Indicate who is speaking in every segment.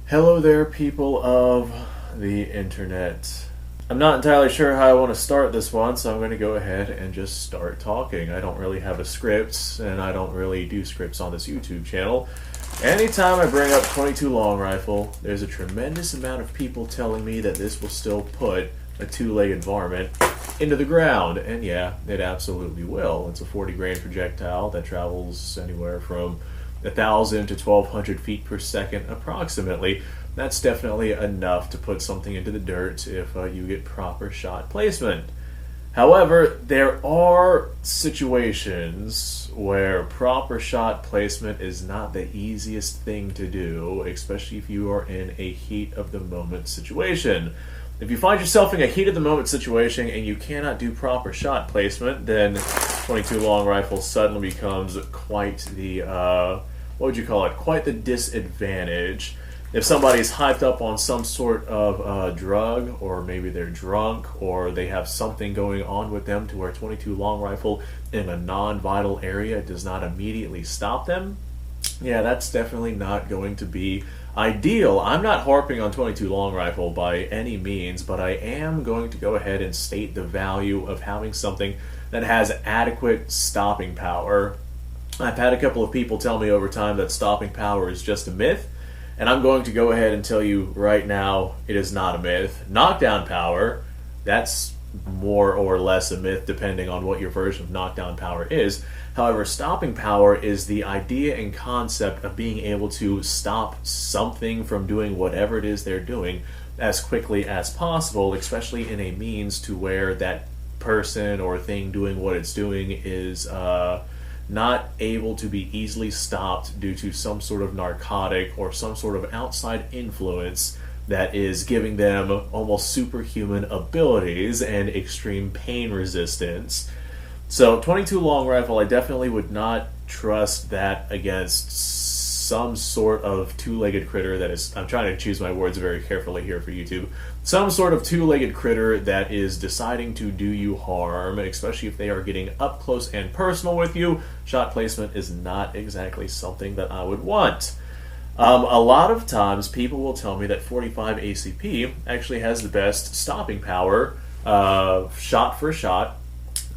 Speaker 1: Hello there, people of the internet. I'm not entirely sure how I want to start this one, so I'm going to go ahead and just start talking. I don't really have a script, and I don't really do scripts on this YouTube channel. Anytime I bring up 22 long rifle, there's a tremendous amount of people telling me that this will still put a two-legged varmint into the ground, and yeah, it absolutely will. It's a 40 grain projectile that travels anywhere from 1,000 to 1,200 feet per second approximately. That's definitely enough to put something into the dirt if you get proper shot placement. However, there are situations where proper shot placement is not the easiest thing to do, especially if you are in a heat of the moment situation. If you find yourself in a heat of the moment situation and you cannot do proper shot placement, then 22 long rifle suddenly becomes quite the what would you call it? Quite the disadvantage. If somebody's hyped up on some sort of drug, or maybe they're drunk, or they have something going on with them to where 22 long rifle in a non-vital area does not immediately stop them, yeah, that's definitely not going to be ideal. I'm not harping on 22 long rifle by any means, but I am going to go ahead and state the value of having something that has adequate stopping power. I've had a couple of people tell me over time that stopping power is just a myth, and I'm going to go ahead and tell you right now it is not a myth. Knockdown power, that's more or less a myth depending on what your version of knockdown power is. However, stopping power is the idea and concept of being able to stop something from doing whatever it is they're doing as quickly as possible, especially in a means to where that person or thing doing what it's doing is not able to be easily stopped due to some sort of narcotic or some sort of outside influence that is giving them almost superhuman abilities and extreme pain resistance. So 22 long rifle, I definitely would not trust that against some sort of two-legged critter that is, I'm trying to choose my words very carefully here for YouTube, some sort of two-legged critter that is deciding to do you harm, especially if they are getting up close and personal with you. Shot placement is not exactly something that I would want. A lot of times people will tell me that 45 ACP actually has the best stopping power, shot for shot,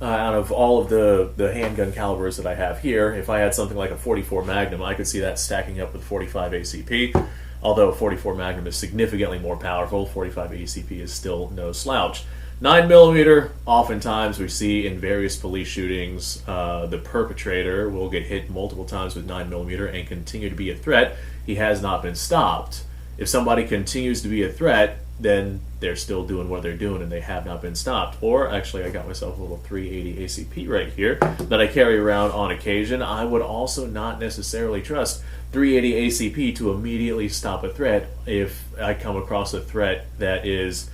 Speaker 1: out of all of the handgun calibers that I have here. If I had something like a 44 Magnum, I could see that stacking up with 45 ACP. Although 44 Magnum is significantly more powerful, 45 ACP is still no slouch. 9mm, oftentimes we see in various police shootings, the perpetrator will get hit multiple times with 9mm and continue to be a threat. He has not been stopped. If somebody continues to be a threat, then they're still doing what they're doing and they have not been stopped. Or actually, I got myself a little 380 ACP right here that I carry around on occasion. I would also not necessarily trust 380 ACP to immediately stop a threat if I come across a threat that is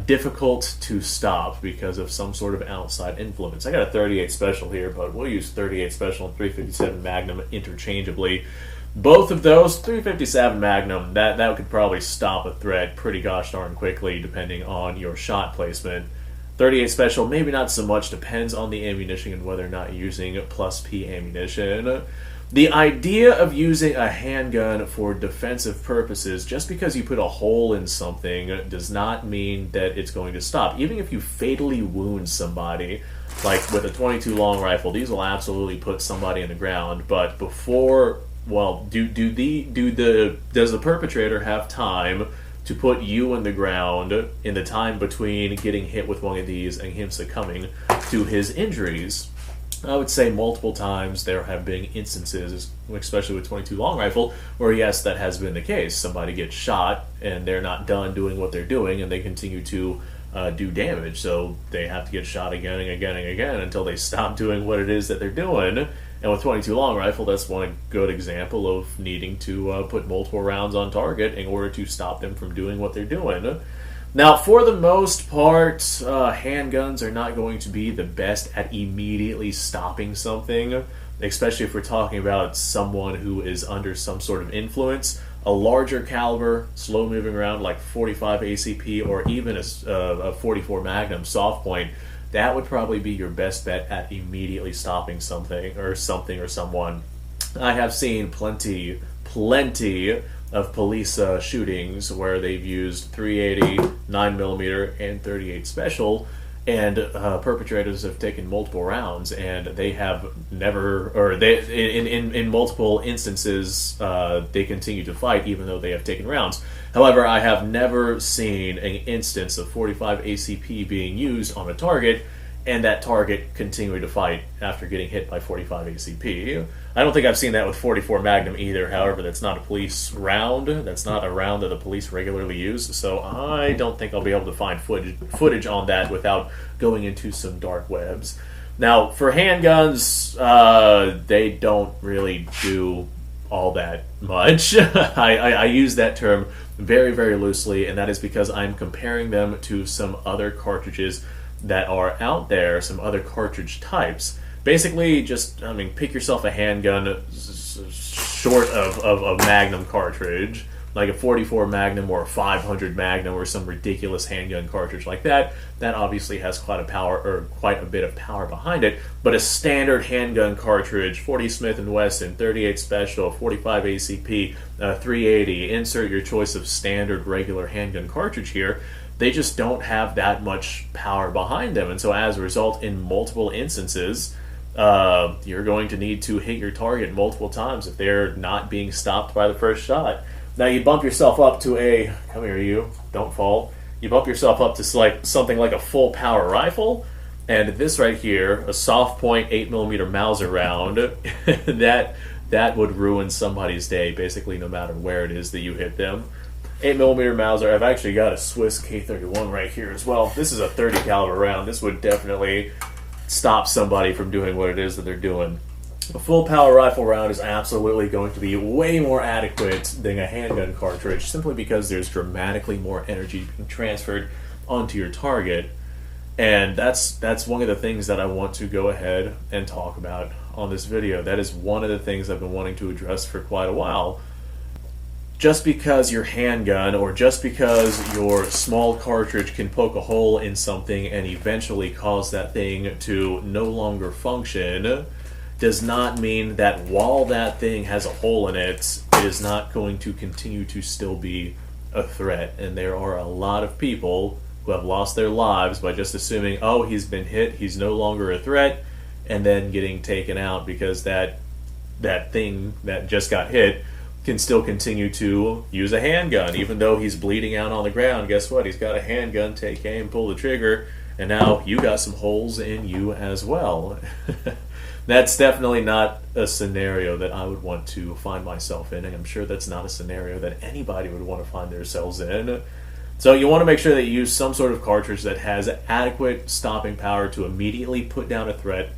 Speaker 1: difficult to stop because of some sort of outside influence. I got a 38 Special here, but we'll use 38 Special and 357 Magnum interchangeably. Both of those, 357 Magnum, that could probably stop a threat pretty gosh darn quickly depending on your shot placement. 38 Special, maybe not so much, depends on the ammunition and whether or not you're using plus P ammunition. The idea of using a handgun for defensive purposes, just because you put a hole in something, does not mean that it's going to stop. Even if you fatally wound somebody, like with a 22 long rifle, these will absolutely put somebody in the ground, but before... Well, does the perpetrator have time to put you in the ground in the time between getting hit with one of these and him succumbing to his injuries? I would say multiple times there have been instances, especially with 22 long rifle, where yes, that has been the case. Somebody gets shot and they're not done doing what they're doing and they continue to do damage. So they have to get shot again and again and again until they stop doing what it is that they're doing. And with 22 long rifle, that's one good example of needing to put multiple rounds on target in order to stop them from doing what they're doing. Now, for the most part, handguns are not going to be the best at immediately stopping something, especially if we're talking about someone who is under some sort of influence. A larger caliber, slow-moving round like 45 ACP or even a 44 Magnum soft point, that would probably be your best bet at immediately stopping something or someone. I have seen plenty of police shootings where they've used 380, 9mm, and 38 special, and perpetrators have taken multiple rounds, and they have never, or they in multiple instances, they continue to fight even though they have taken rounds. However, I have never seen an instance of 45 ACP being used on a target and that target continuing to fight after getting hit by 45 ACP. I don't think I've seen that with 44 Magnum either. However, that's not a police round. That's not a round that the police regularly use. So I don't think I'll be able to find footage on that without going into some dark webs. Now, for handguns, they don't really do all that much. I use that term very, very loosely, and that is because I'm comparing them to some other cartridges that are out there, some other cartridge types. Basically, just, I mean, pick yourself a handgun short of a Magnum cartridge, like a 44 Magnum or a 500 Magnum or some ridiculous handgun cartridge like that. That obviously has quite a bit of power behind it. But a standard handgun cartridge, 40 Smith & Wesson, 38 Special, 45 ACP, 380, insert your choice of standard regular handgun cartridge here. They just don't have that much power behind them, and so as a result, in multiple instances, you're going to need to hit your target multiple times if they're not being stopped by the first shot. Now you bump yourself up to a, come here you, don't fall, you bump yourself up to like something like a full power rifle, and this right here, a soft point 8mm Mauser round, that would ruin somebody's day, basically no matter where it is that you hit them. 8mm Mauser. I've actually got a Swiss K31 right here as well. This is a 30 caliber round. This would definitely stop somebody from doing what it is that they're doing. A full power rifle round is absolutely going to be way more adequate than a handgun cartridge, simply because there's dramatically more energy being transferred onto your target. And that's one of the things that I want to go ahead and talk about on this video. That is one of the things I've been wanting to address for quite a while. Just because your handgun or just because your small cartridge can poke a hole in something and eventually cause that thing to no longer function does not mean that while that thing has a hole in it, it is not going to continue to still be a threat. And there are a lot of people who have lost their lives by just assuming, oh, he's been hit, he's no longer a threat, and then getting taken out because that thing that just got hit can still continue to use a handgun. Even though he's bleeding out on the ground, guess what? He's got a handgun, take aim, pull the trigger, and now you got some holes in you as well. That's definitely not a scenario that I would want to find myself in, and I'm sure that's not a scenario that anybody would want to find themselves in. So you want to make sure that you use some sort of cartridge that has adequate stopping power to immediately put down a threat,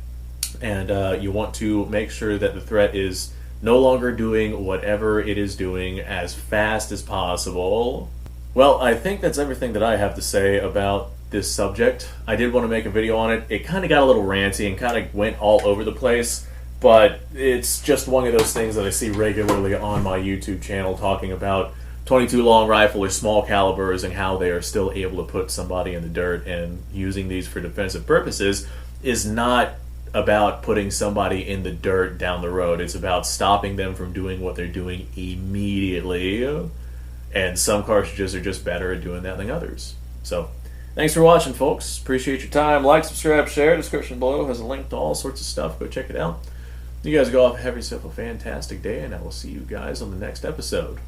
Speaker 1: and you want to make sure that the threat is no longer doing whatever it is doing as fast as possible. Well, I think that's everything that I have to say about this subject. I did want to make a video on it. It kind of got a little ranty and kind of went all over the place, but it's just one of those things that I see regularly on my YouTube channel talking about 22 long rifle or small calibers and how they are still able to put somebody in the dirt, and using these for defensive purposes is not about putting somebody in the dirt down the road. It's about stopping them from doing what they're doing immediately, and some cartridges are just better at doing that than others. So thanks for watching, folks. Appreciate your time. Like, subscribe, share. Description below has a link to all sorts of stuff. Go check it out. You guys go off, have yourself a fantastic day, and I will see you guys on the next episode.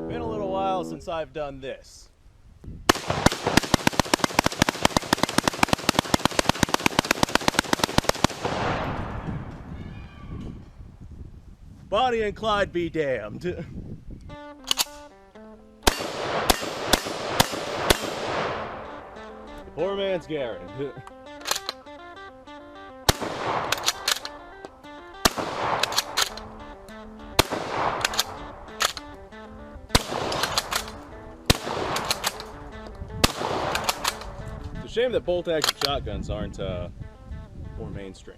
Speaker 2: Been a little while since I've done this. Bonnie and Clyde be damned. The poor man's Garen. It's a shame that bolt-action shotguns aren't more mainstream.